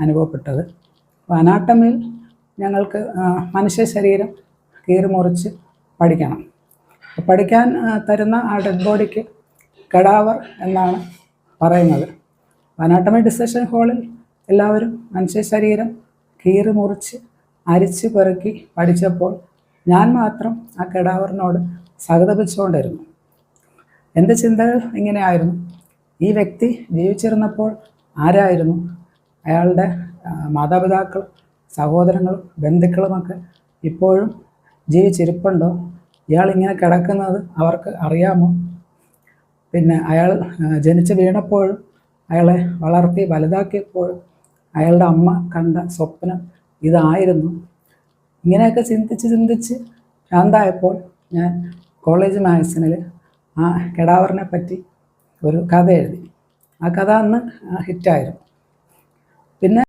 അനുഭവപ്പെട്ടത്. അപ്പോൾ അനാട്ടമിയിൽ ഞങ്ങൾക്ക് മനുഷ്യ ശരീരം കീറി മുറിച്ച് പഠിക്കണം. പഠിക്കാൻ തരുന്ന ആ ഡെഡ് ബോഡിക്ക് കടാവർ എന്നാണ് പറയുന്നത്. അനാട്ടമി ഡിസെക്ഷൻ ഹാളിൽ എല്ലാവരും മനുഷ്യ ശരീരം കീറി മുറിച്ച് അരിച്ച് പെറുക്കി പഠിച്ചപ്പോൾ ഞാൻ മാത്രം ആ കടാവറിനോട് സഹതപിച്ചുകൊണ്ടിരുന്നു. എൻ്റെ ചിന്തകൾ ഇങ്ങനെയായിരുന്നു: ഈ വ്യക്തി ജീവിച്ചിരുന്നപ്പോൾ ആരായിരുന്നു? അയാളുടെ മാതാപിതാക്കളും സഹോദരങ്ങളും ബന്ധുക്കളുമൊക്കെ ഇപ്പോഴും ജീവിച്ചിരിപ്പുണ്ടോ? ഇയാൾ ഇങ്ങനെ കിടക്കുന്നത് അവർക്ക് അറിയാമോ? പിന്നെ അയാൾ ജനിച്ച് വീണപ്പോഴും അയാളെ വളർത്തി വലുതാക്കിയപ്പോഴും അയാളുടെ അമ്മ കണ്ട സ്വപ്നം ഇതായിരുന്നു. ഇങ്ങനെയൊക്കെ ചിന്തിച്ച് ശാന്തായപ്പോൾ ഞാൻ കോളേജ് മാഗസിനിൽ ആ കടാവറിനെ പറ്റി ഒരു കഥ എഴുതി. ആ കഥ അന്ന് ഹിറ്റായിരുന്നു. പിന്നെ